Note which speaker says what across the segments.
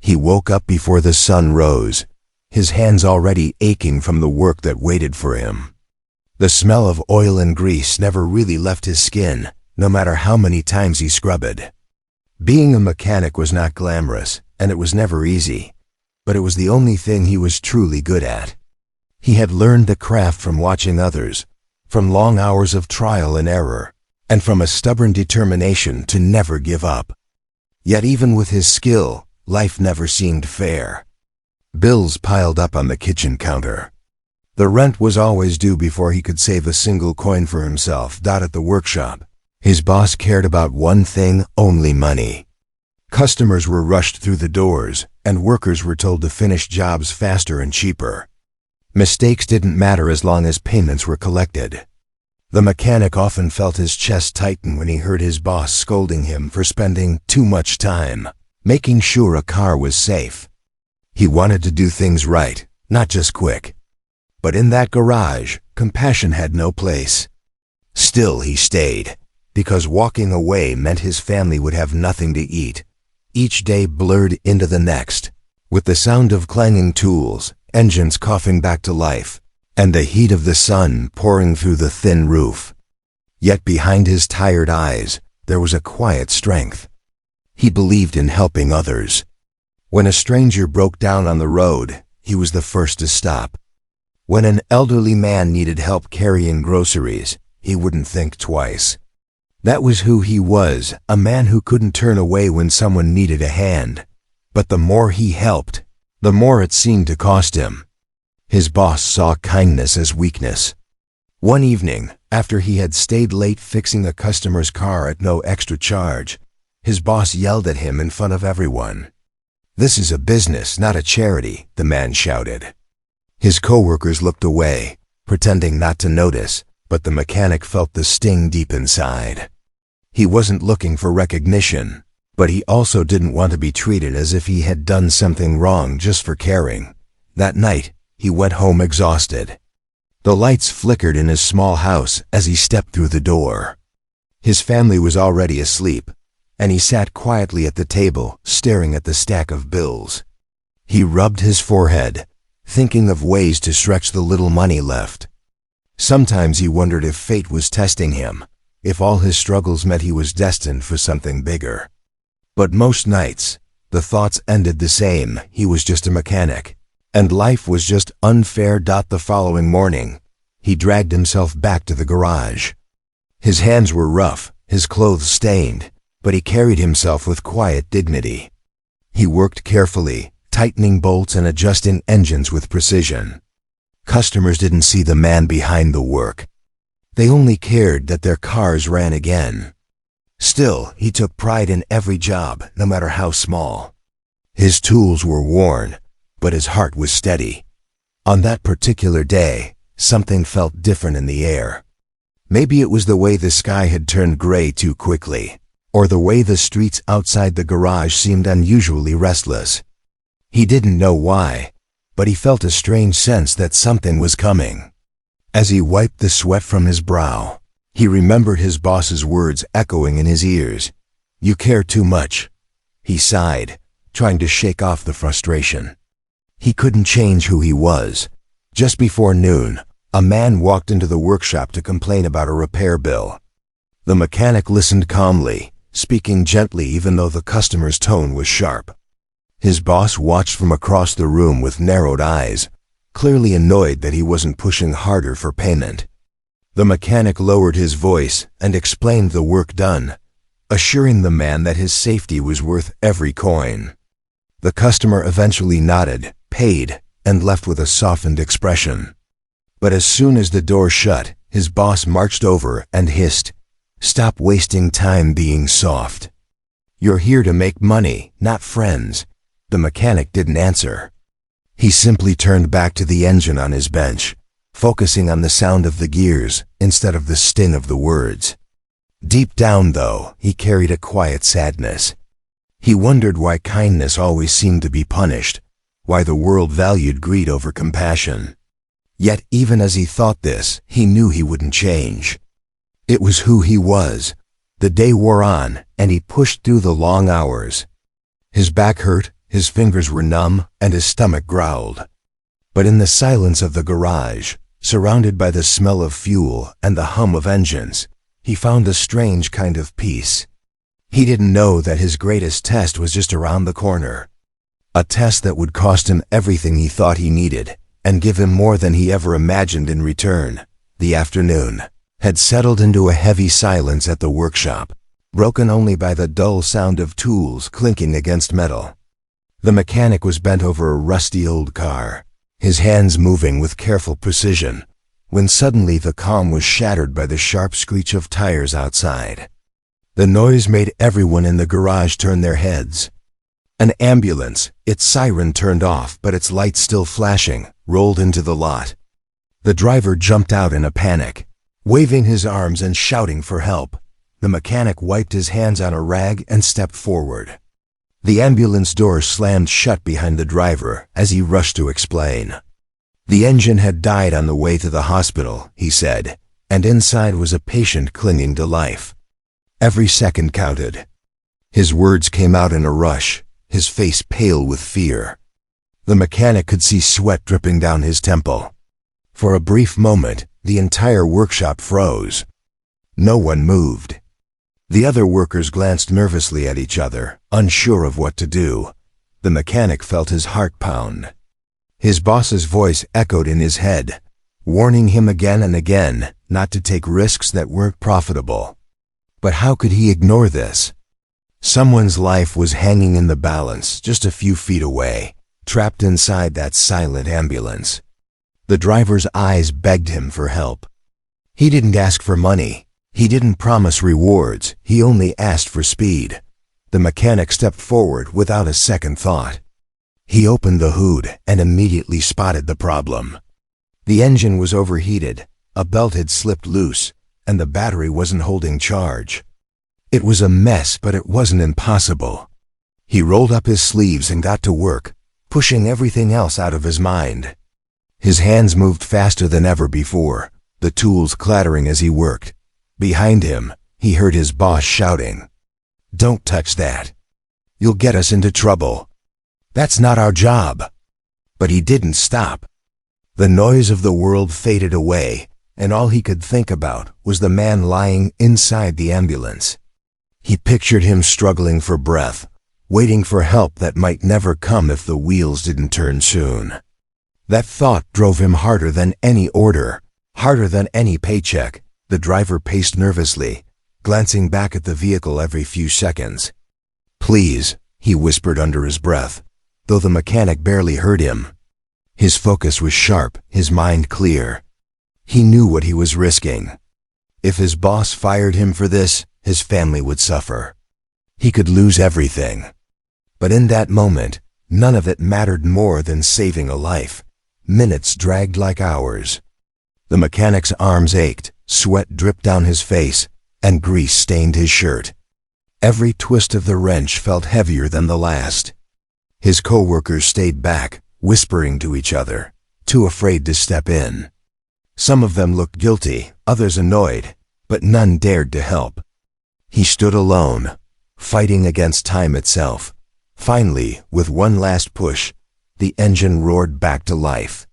Speaker 1: He woke up before the sun rose, his hands already aching from the work that waited for him. The smell of oil and grease never really left his skin, no matter how many times he scrubbed. Being a mechanic was not glamorous, and it was never easy, but it was the only thing he was truly good at. He had learned the craft from watching others, from long hours of trial and error, and from a stubborn determination to never give up. Yet even with his skill, life never seemed fair. Bills piled up on the kitchen counter. The rent was always due before he could save a single coin for himself. At the workshop, his boss cared about one thing, only money. Customers were rushed through the doors, and workers were told to finish jobs faster and cheaper. Mistakes didn't matter as long as payments were collected. The mechanic often felt his chest tighten when he heard his boss scolding him for spending too much time making sure a car was safe. He wanted to do things right, not just quick. But in that garage, compassion had no place. Still he stayed, because walking away meant his family would have nothing to eat. Each day blurred into the next, with the sound of clanging tools, engines coughing back to life, and the heat of the sun pouring through the thin roof. Yet behind his tired eyes, there was a quiet strength. He believed in helping others. When a stranger broke down on the road, he was the first to stop. When an elderly man needed help carrying groceries, he wouldn't think twice. That was who he was, a man who couldn't turn away when someone needed a hand. But the more he helped, the more it seemed to cost him. His boss saw kindness as weakness. One evening, after he had stayed late fixing a customer's car at no extra charge, his boss yelled at him in front of everyone. "This is a business, not a charity," the man shouted. His coworkers looked away, pretending not to notice, but the mechanic felt the sting deep inside. He wasn't looking for recognition, but he also didn't want to be treated as if he had done something wrong just for caring. That night, he went home exhausted. The lights flickered in his small house as he stepped through the door. His family was already asleep, and he sat quietly at the table, staring at the stack of bills. He rubbed his forehead, thinking of ways to stretch the little money left. Sometimes he wondered if fate was testing him, if all his struggles meant he was destined for something bigger. But most nights, the thoughts ended the same: he was just a mechanic, and life was just unfair. The following morning, he dragged himself back to the garage. His hands were rough, his clothes stained, but he carried himself with quiet dignity. He worked carefully, tightening bolts and adjusting engines with precision. Customers didn't see the man behind the work. They only cared that their cars ran again. Still, he took pride in every job, no matter how small. His tools were worn, but his heart was steady. On that particular day, something felt different in the air. Maybe it was the way the sky had turned gray too quickly, or the way the streets outside the garage seemed unusually restless. He didn't know why, but he felt a strange sense that something was coming. As he wiped the sweat from his brow, he remembered his boss's words echoing in his ears. "You care too much," he sighed, trying to shake off the frustration. He couldn't change who he was. Just before noon, a man walked into the workshop to complain about a repair bill. The mechanic listened calmly, speaking gently even though the customer's tone was sharp. His boss watched from across the room with narrowed eyes, clearly annoyed that he wasn't pushing harder for payment. The mechanic lowered his voice and explained the work done, assuring the man that his safety was worth every coin. The customer eventually nodded, paid, and left with a softened expression. But as soon as the door shut, his boss marched over and hissed, "Stop wasting time being soft. You're here to make money, not friends." The mechanic didn't answer. He simply turned back to the engine on his bench, focusing on the sound of the gears instead of the sting of the words. Deep down, though, he carried a quiet sadness. He wondered why kindness always seemed to be punished, why the world valued greed over compassion. Yet even as he thought this, he knew he wouldn't change. It was who he was. The day wore on, and he pushed through the long hours. His back hurt, His fingers were numb and his stomach growled. But in the silence of the garage, surrounded by the smell of fuel and the hum of engines, he found a strange kind of peace. He didn't know that his greatest test was just around the corner. A test that would cost him everything he thought he needed and give him more than he ever imagined in return. The afternoon had settled into a heavy silence at the workshop, broken only by the dull sound of tools clinking against metal. The mechanic was bent over a rusty old car, his hands moving with careful precision, when suddenly the calm was shattered by the sharp screech of tires outside. The noise made everyone in the garage turn their heads. An ambulance, its siren turned off but its lights still flashing, rolled into the lot. The driver jumped out in a panic, waving his arms and shouting for help. The mechanic wiped his hands on a rag and stepped forward. The ambulance door slammed shut behind the driver as he rushed to explain. The engine had died on the way to the hospital, he said, and inside was a patient clinging to life. Every second counted. His words came out in a rush, his face pale with fear. The mechanic could see sweat dripping down his temple. For a brief moment, the entire workshop froze. No one moved. The other workers glanced nervously at each other, unsure of what to do. The mechanic felt his heart pound. His boss's voice echoed in his head, warning him again and again not to take risks that weren't profitable. But how could he ignore this? Someone's life was hanging in the balance just a few feet away, trapped inside that silent ambulance. The driver's eyes begged him for help. He didn't ask for money. He didn't promise rewards. He only asked for speed. The mechanic stepped forward without a second thought. He opened the hood and immediately spotted the problem. The engine was overheated, a belt had slipped loose, and the battery wasn't holding charge. It was a mess, but it wasn't impossible. He rolled up his sleeves and got to work, pushing everything else out of his mind. His hands moved faster than ever before, the tools clattering as he worked. Behind him, he heard his boss shouting, "Don't touch that. You'll get us into trouble. That's not our job." But he didn't stop. The noise of the world faded away, and all he could think about was the man lying inside the ambulance. He pictured him struggling for breath, waiting for help that might never come if the wheels didn't turn soon. That thought drove him harder than any order, harder than any paycheck. The driver paced nervously, glancing back at the vehicle every few seconds. "Please," he whispered under his breath, though the mechanic barely heard him. His focus was sharp, his mind clear. He knew what he was risking. If his boss fired him for this, his family would suffer. He could lose everything. But in that moment, none of it mattered more than saving a life. Minutes dragged like hours. The mechanic's arms ached, sweat dripped down his face, and grease stained his shirt. Every twist of the wrench felt heavier than the last. His co-workers stayed back, whispering to each other, too afraid to step in. Some of them looked guilty, others annoyed, but none dared to help. He stood alone, fighting against time itself. Finally, with one last push, the engine roared back to life.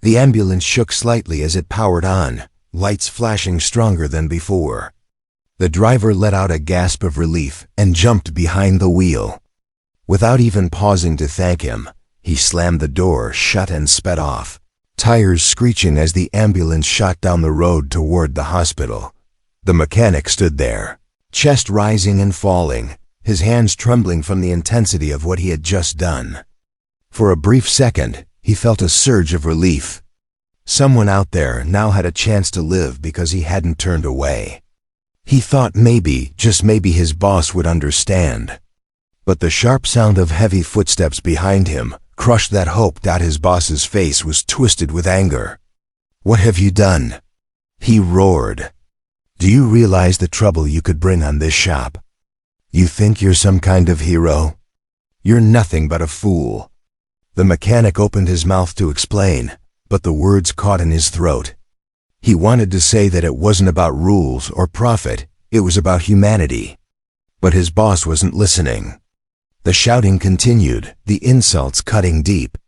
Speaker 1: The ambulance shook slightly as it powered on, lights flashing stronger than before. The driver let out a gasp of relief and jumped behind the wheel. Without even pausing to thank him, he slammed the door shut and sped off, tires screeching as the ambulance shot down the road toward the hospital. The mechanic stood there, chest rising and falling, his hands trembling from the intensity of what he had just done. For a brief second, he felt a surge of relief. Someone out there now had a chance to live because he hadn't turned away. He thought maybe, just maybe, his boss would understand. But the sharp sound of heavy footsteps behind him crushed that hope. His boss's face was twisted with anger. "What have you done?" he roared. "Do you realize the trouble you could bring on this shop? You think you're some kind of hero? You're nothing but a fool." The mechanic opened his mouth to explain, but the words caught in his throat. He wanted to say that it wasn't about rules or profit, it was about humanity. But his boss wasn't listening. The shouting continued, the insults cutting deep.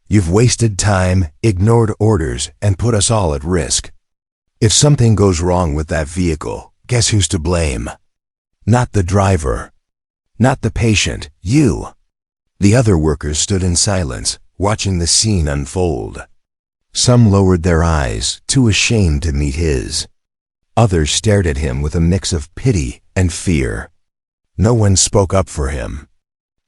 Speaker 1: "You've wasted time, ignored orders, and put us all at risk. If something goes wrong with that vehicle, guess who's to blame? Not the driver. Not the patient, you." The other workers stood in silence, watching the scene unfold. Some lowered their eyes, too ashamed to meet his. Others stared at him with a mix of pity and fear. No one spoke up for him.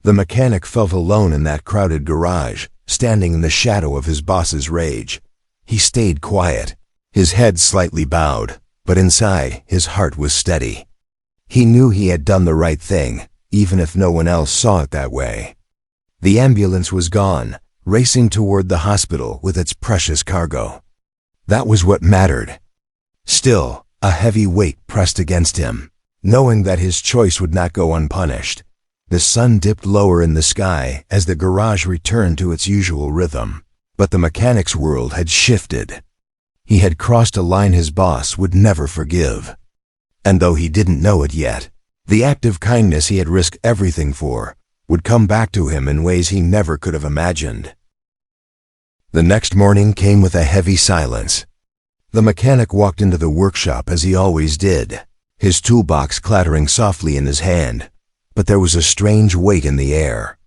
Speaker 1: The mechanic felt alone in that crowded garage, standing in the shadow of his boss's rage. He stayed quiet, his head slightly bowed, but inside his heart was steady. He knew he had done the right thing, even if no one else saw it that way. The ambulance was gone, racing toward the hospital with its precious cargo. That was what mattered. Still, a heavy weight pressed against him, knowing that his choice would not go unpunished. The sun dipped lower in the sky as the garage returned to its usual rhythm, but the mechanic's world had shifted. He had crossed a line his boss would never forgive. And though he didn't know it yet, the act of kindness he had risked everything for would come back to him in ways he never could have imagined. The next morning came with a heavy silence. The mechanic walked into the workshop as he always did, his toolbox clattering softly in his hand, but there was a strange weight in the air.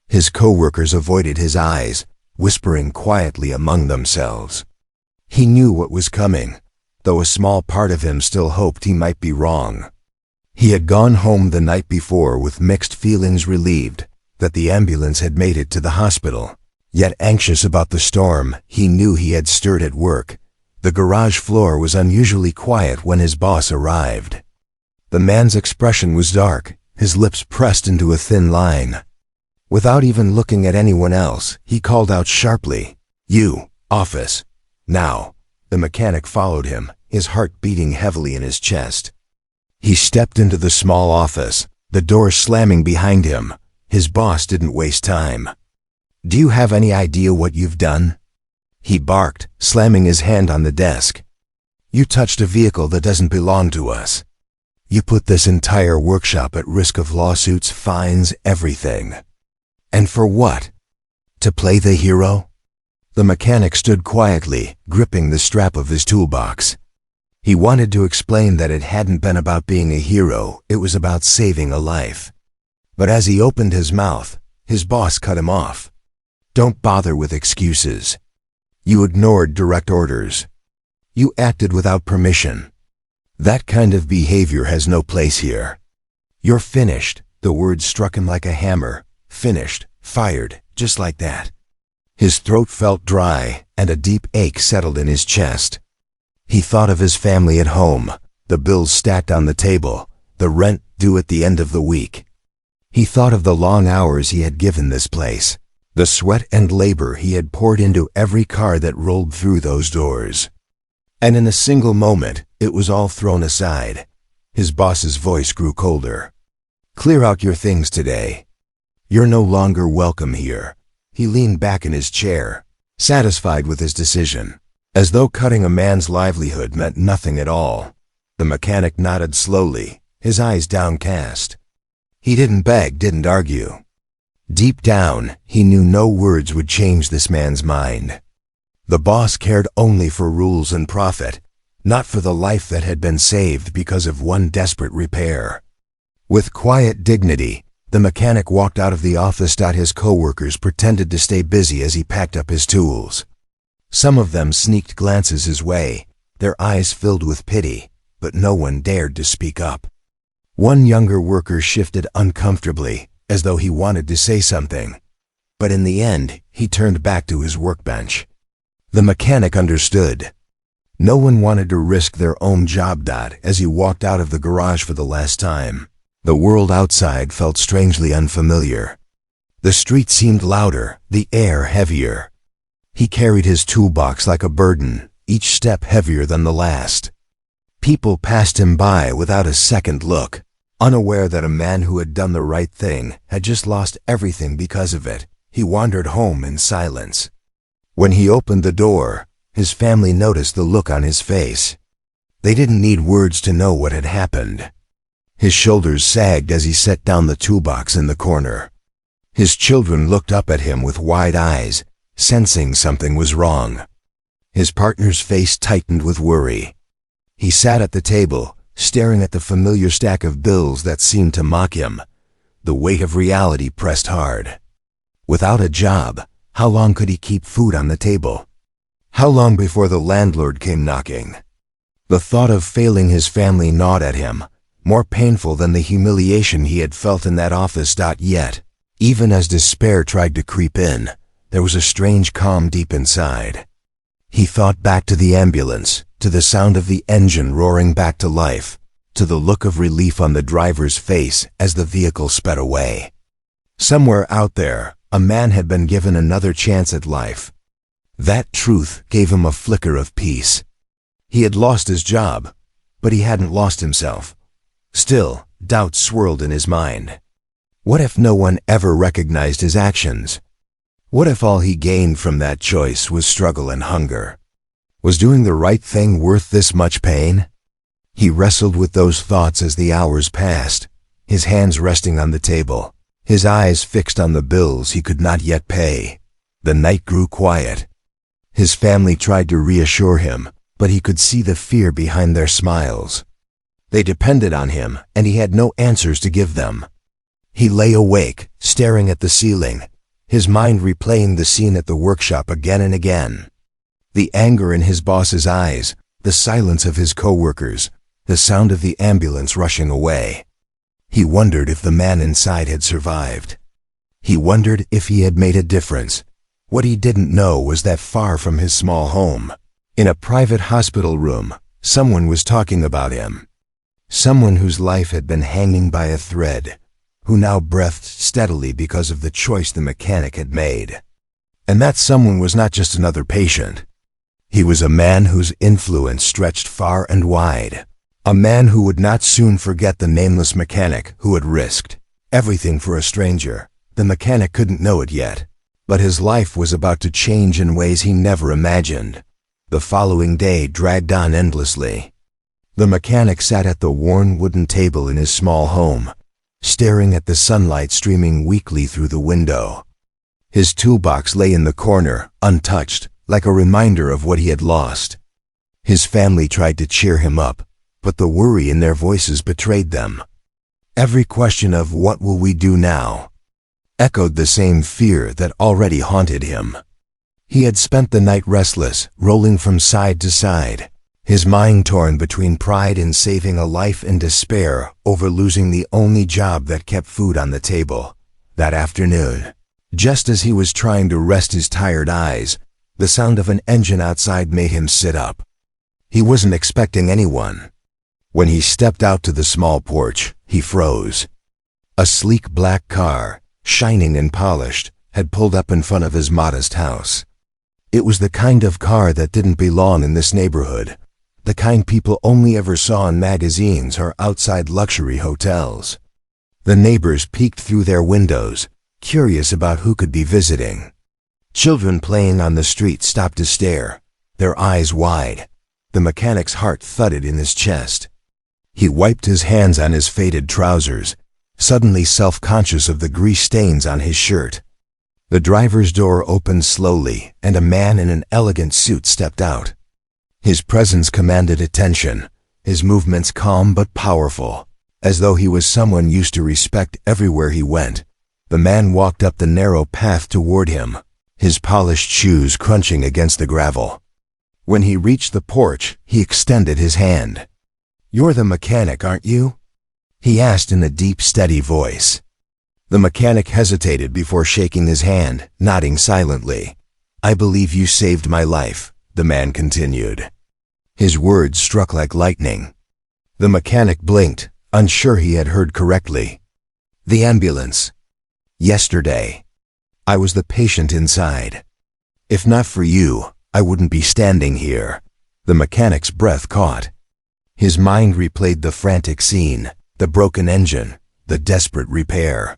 Speaker 1: His co-workers avoided his eyes, whispering quietly among themselves. He knew what was coming, though a small part of him still hoped he might be wrong. He had gone home the night before with mixed feelings, relieved that the ambulance had made it to the hospital, yet anxious about the storm he knew he had stirred at work. The garage floor was unusually quiet when his boss arrived. The man's expression was dark, his lips pressed into a thin line. Without even looking at anyone else, he called out sharply, "You, office, now." The mechanic followed him, his heart beating heavily in his chest. He stepped into the small office, the door slamming behind him. His boss didn't waste time. "Do you have any idea what you've done?" he barked, slamming his hand on the desk. "You touched a vehicle that doesn't belong to us. You put this entire workshop at risk of lawsuits, fines, everything. And for what? To play the hero?" The mechanic stood quietly, gripping the strap of his toolbox. He wanted to explain that it hadn't been about being a hero, it was about saving a life. But as he opened his mouth, his boss cut him off. "Don't bother with excuses. You ignored direct orders. You acted without permission. That kind of behavior has no place here. You're finished." The words struck him like a hammer. Finished, fired, just like that. His throat felt dry, and a deep ache settled in his chest. He thought of his family at home, the bills stacked on the table, the rent due at the end of the week. He thought of the long hours he had given this place, the sweat and labor he had poured into every car that rolled through those doors. And in a single moment, it was all thrown aside. His boss's voice grew colder. "Clear out your things today. You're no longer welcome here." He leaned back in his chair, satisfied with his decision, as though cutting a man's livelihood meant nothing at all. The mechanic nodded slowly, his eyes downcast. He didn't beg, didn't argue. Deep down, he knew no words would change this man's mind. The boss cared only for rules and profit, not for the life that had been saved because of one desperate repair. With quiet dignity, the mechanic walked out of the office. His co-workers pretended to stay busy as he packed up his tools. Some of them sneaked glances his way, their eyes filled with pity, but no one dared to speak up. One younger worker shifted uncomfortably, as though he wanted to say something, but in the end, he turned back to his workbench. The mechanic understood. No one wanted to risk their own job. As he walked out of the garage for the last time, the world outside felt strangely unfamiliar. The street seemed louder, the air heavier. He carried his toolbox like a burden, each step heavier than the last. People passed him by without a second look, unaware that a man who had done the right thing had just lost everything because of it. He wandered home in silence. When he opened the door, his family noticed the look on his face. They didn't need words to know what had happened. His shoulders sagged as he set down the toolbox in the corner, His children looked up at him with wide eyes, sensing something was wrong. His partner's face tightened with worry. He sat at the table, staring at the familiar stack of bills that seemed to mock him. The weight of reality pressed hard. Without a job, how long could he keep food on the table? How long before the landlord came knocking? The thought of failing his family gnawed at him, more painful than the humiliation he had felt in that office. Yet, even as despair tried to creep in, there was a strange calm deep inside. He thought back to the ambulance, to the sound of the engine roaring back to life, to the look of relief on the driver's face as the vehicle sped away. Somewhere out there, a man had been given another chance at life. That truth gave him a flicker of peace. He had lost his job, but he hadn't lost himself. Still, doubt swirled in his mind. What if no one ever recognized his actions? What if all he gained from that choice was struggle and hunger? Was doing the right thing worth this much pain? He wrestled with those thoughts as the hours passed, his hands resting on the table, his eyes fixed on the bills he could not yet pay. The night grew quiet. His family tried to reassure him, but he could see the fear behind their smiles. They depended on him, and he had no answers to give them. He lay awake, staring at the ceiling, his mind replaying the scene at the workshop again and again. The anger in his boss's eyes, the silence of his coworkers, the sound of the ambulance rushing away. He wondered if the man inside had survived. He wondered if he had made a difference. What he didn't know was that far from his small home, in a private hospital room, someone was talking about him. Someone whose life had been hanging by a thread, who now breathed steadily because of the choice the mechanic had made. And that someone was not just another patient. He was a man whose influence stretched far and wide. A man who would not soon forget the nameless mechanic who had risked everything for a stranger. The mechanic couldn't know it yet, but his life was about to change in ways he never imagined. The following day dragged on endlessly. The mechanic sat at the worn wooden table in his small home, staring at the sunlight streaming weakly through the window. His toolbox lay in the corner, untouched, like a reminder of what he had lost. His family tried to cheer him up, but the worry in their voices betrayed them. Every question of "what will we do now?" echoed the same fear that already haunted him. He had spent the night restless, rolling from side to side, his mind torn between pride in saving a life and despair over losing the only job that kept food on the table. That afternoon, just as he was trying to rest his tired eyes, the sound of an engine outside made him sit up. He wasn't expecting anyone. When he stepped out to the small porch, he froze. A sleek black car, shining and polished, had pulled up in front of his modest house. It was the kind of car that didn't belong in this neighborhood, the kind people only ever saw in magazines or outside luxury hotels. The neighbors peeked through their windows, curious about who could be visiting. Children playing on the street stopped to stare, their eyes wide. The mechanic's heart thudded in his chest. He wiped his hands on his faded trousers, suddenly self-conscious of the grease stains on his shirt. The driver's door opened slowly, and a man in an elegant suit stepped out. His presence commanded attention, his movements calm but powerful, as though he was someone used to respect everywhere he went. The man walked up the narrow path toward him, his polished shoes crunching against the gravel. When he reached the porch, he extended his hand. "You're the mechanic, aren't you?" he asked in a deep, steady voice. The mechanic hesitated before shaking his hand, nodding silently. "I believe you saved my life," the man continued. His words struck like lightning. The mechanic blinked, unsure he had heard correctly. "The ambulance. Yesterday. I was the patient inside. If not for you, I wouldn't be standing here." The mechanic's breath caught. His mind replayed the frantic scene, the broken engine, the desperate repair.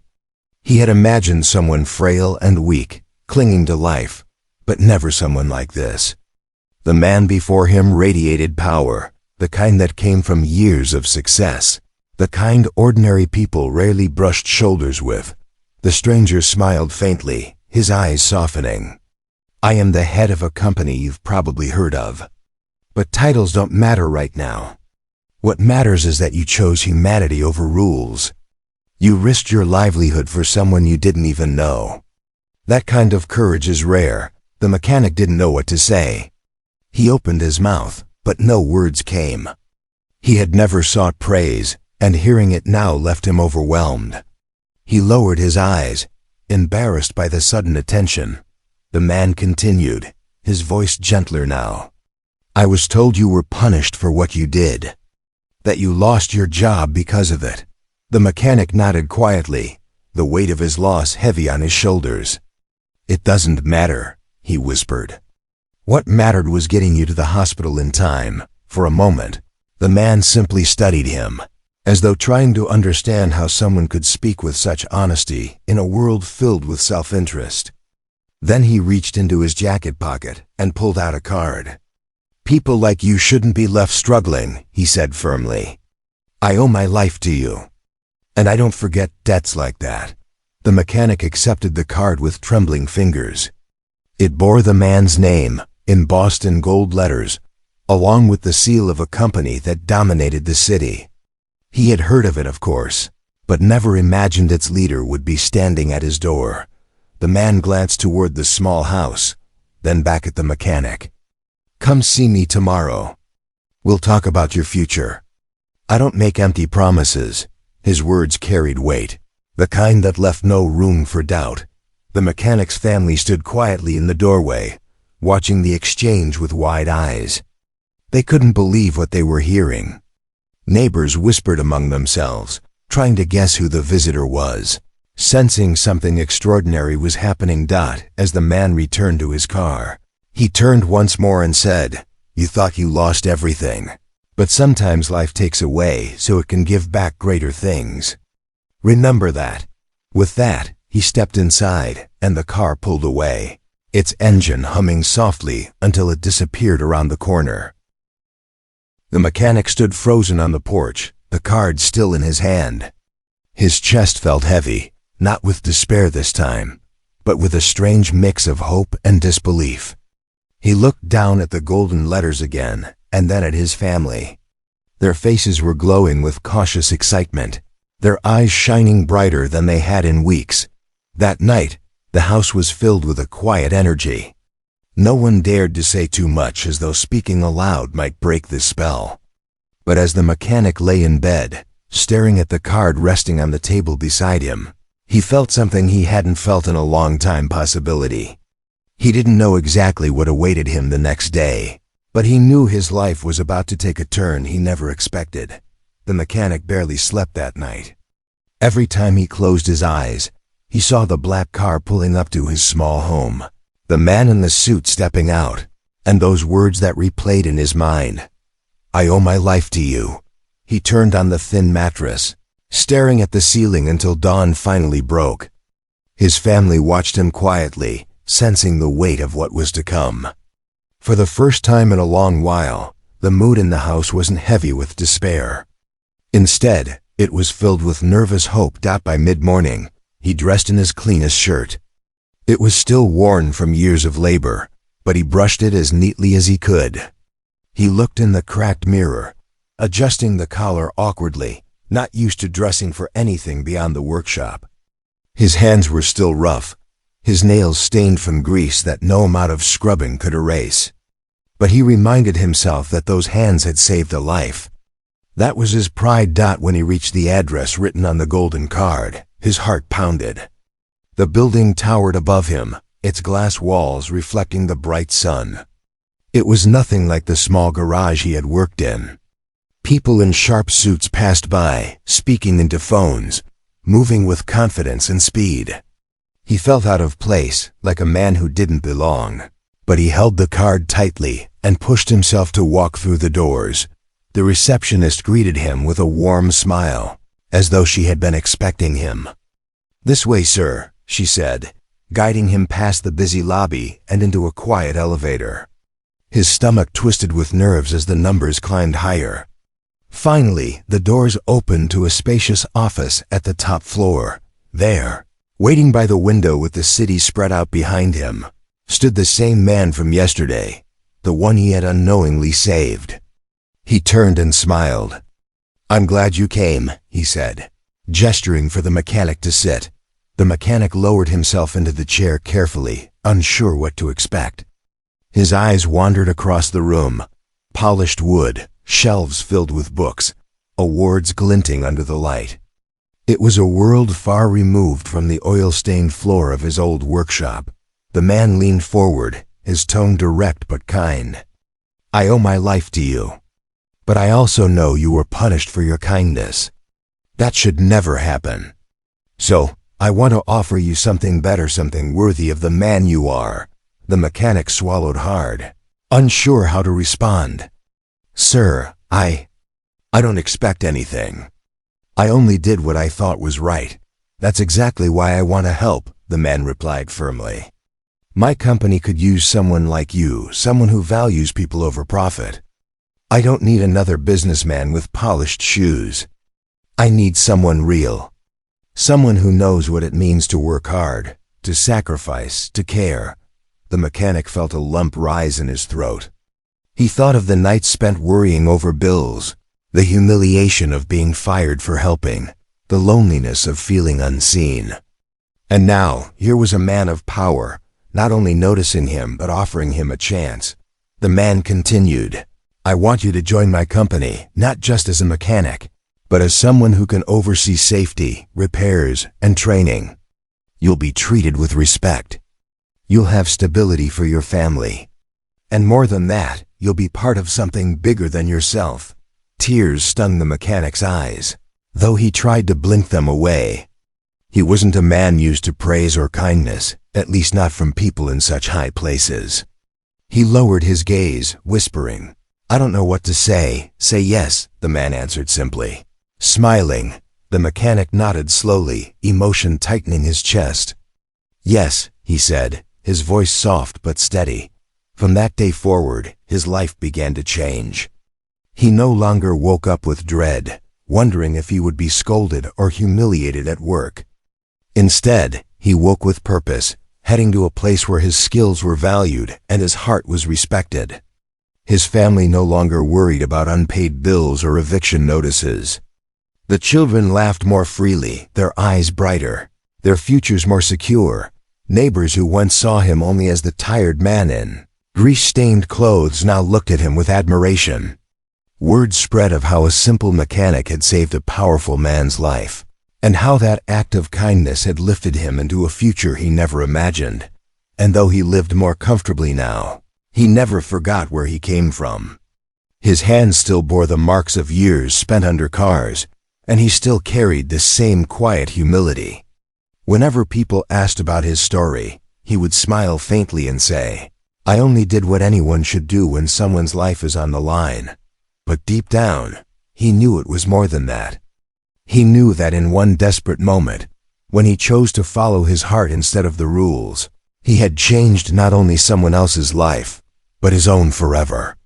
Speaker 1: He had imagined someone frail and weak, clinging to life, but never someone like this. The man before him radiated power, the kind that came from years of success, the kind ordinary people rarely brushed shoulders with. The stranger smiled faintly, his eyes softening. "I am the head of a company you've probably heard of. But titles don't matter right now. What matters is that you chose humanity over rules. You risked your livelihood for someone you didn't even know. That kind of courage is rare." The mechanic didn't know what to say. He opened his mouth, but no words came. He had never sought praise, and hearing it now left him overwhelmed. He lowered his eyes, embarrassed by the sudden attention. The man continued, his voice gentler now. "I was told you were punished for what you did. That you lost your job because of it." The mechanic nodded quietly, the weight of his loss heavy on his shoulders. "It doesn't matter," he whispered. "What mattered was getting you to the hospital in time." For a moment, the man simply studied him, as though trying to understand how someone could speak with such honesty in a world filled with self-interest. Then he reached into his jacket pocket and pulled out a card. "People like you shouldn't be left struggling," he said firmly. "I owe my life to you. And I don't forget debts like that." The mechanic accepted the card with trembling fingers. It bore the man's name, embossed in gold letters, along with the seal of a company that dominated the city. He had heard of it, of course, but never imagined its leader would be standing at his door. The man glanced toward the small house, then back at the mechanic. "Come see me tomorrow. We'll talk about your future. I don't make empty promises." His words carried weight, the kind that left no room for doubt. The mechanic's family stood quietly in the doorway, watching the exchange with wide eyes. They couldn't believe what they were hearing. Neighbors whispered among themselves, trying to guess who the visitor was, sensing something extraordinary was happening. As the man returned to his car, he turned once more and said, "You thought you lost everything. But sometimes life takes away so it can give back greater things. Remember that." With that, he stepped inside, and the car pulled away, its engine humming softly until it disappeared around the corner. The mechanic stood frozen on the porch, the card still in his hand. His chest felt heavy, not with despair this time, but with a strange mix of hope and disbelief. He looked down at the golden letters again, and then at his family. Their faces were glowing with cautious excitement, their eyes shining brighter than they had in weeks. That night, the house was filled with a quiet energy. No one dared to say too much, as though speaking aloud might break the spell. But as the mechanic lay in bed, staring at the card resting on the table beside him, he felt something he hadn't felt in a long time. Possibility. He didn't know exactly what awaited him the next day, but he knew his life was about to take a turn he never expected. The mechanic barely slept that night. Every time he closed his eyes, he saw the black car pulling up to his small home, the man in the suit stepping out, and those words that replayed in his mind. "I owe my life to you." He turned on the thin mattress, staring at the ceiling until dawn finally broke. His family watched him quietly, sensing the weight of what was to come. For the first time in a long while, the mood in the house wasn't heavy with despair. Instead, it was filled with nervous hope. By mid-morning, he dressed in his cleanest shirt. It was still worn from years of labor, but he brushed it as neatly as he could. He looked in the cracked mirror, adjusting the collar awkwardly, not used to dressing for anything beyond the workshop. His hands were still rough, his nails stained from grease that no amount of scrubbing could erase. But he reminded himself that those hands had saved a life. That was his pride. When he reached the address written on the golden card, his heart pounded. The building towered above him, its glass walls reflecting the bright sun. It was nothing like the small garage he had worked in. People in sharp suits passed by, speaking into phones, moving with confidence and speed. He felt out of place, like a man who didn't belong. But he held the card tightly and pushed himself to walk through the doors. The receptionist greeted him with a warm smile, as though she had been expecting him. "This way, sir," she said, guiding him past the busy lobby and into a quiet elevator. His stomach twisted with nerves as the numbers climbed higher. Finally, the doors opened to a spacious office at the top floor. There, Waiting by the window with the city spread out behind him, stood the same man from yesterday, the one he had unknowingly saved. He turned and smiled. "I'm glad you came," he said, gesturing for the mechanic to sit. The mechanic lowered himself into the chair carefully, unsure what to expect. His eyes wandered across the room. Polished wood, shelves filled with books, awards glinting under the light. It was a world far removed from the oil-stained floor of his old workshop. The man leaned forward, his tone direct but kind. "I owe my life to you. But I also know you were punished for your kindness. That should never happen. So, I want to offer you something better, something worthy of the man you are." The mechanic swallowed hard, unsure how to respond. "Sir, I don't expect anything. I only did what I thought was right. That's exactly why I want to help," the man replied firmly. "My company could use someone like you, someone who values people over profit. I don't need another businessman with polished shoes. I need someone real. Someone who knows what it means to work hard, to sacrifice, to care." The mechanic felt a lump rise in his throat. He thought of the nights spent worrying over bills, the humiliation of being fired for helping, the loneliness of feeling unseen. And now, here was a man of power, not only noticing him but offering him a chance. The man continued, "I want you to join my company, not just as a mechanic, but as someone who can oversee safety, repairs, and training. You'll be treated with respect. You'll have stability for your family. And more than that, you'll be part of something bigger than yourself." Tears stung the mechanic's eyes, though he tried to blink them away. He wasn't a man used to praise or kindness, at least not from people in such high places. He lowered his gaze, whispering, "I don't know what to say." "Say yes," the man answered simply. Smiling, the mechanic nodded slowly, emotion tightening his chest. "Yes," he said, his voice soft but steady. From that day forward, his life began to change. He no longer woke up with dread, wondering if he would be scolded or humiliated at work. Instead, he woke with purpose, heading to a place where his skills were valued and his heart was respected. His family no longer worried about unpaid bills or eviction notices. The children laughed more freely, their eyes brighter, their futures more secure. Neighbors who once saw him only as the tired man in grease-stained clothes now looked at him with admiration. Word spread of how a simple mechanic had saved a powerful man's life, and how that act of kindness had lifted him into a future he never imagined. And though he lived more comfortably now, he never forgot where he came from. His hands still bore the marks of years spent under cars, and he still carried the same quiet humility. Whenever people asked about his story, he would smile faintly and say, "I only did what anyone should do when someone's life is on the line." But deep down, he knew it was more than that. He knew that in one desperate moment, when he chose to follow his heart instead of the rules, he had changed not only someone else's life, but his own forever.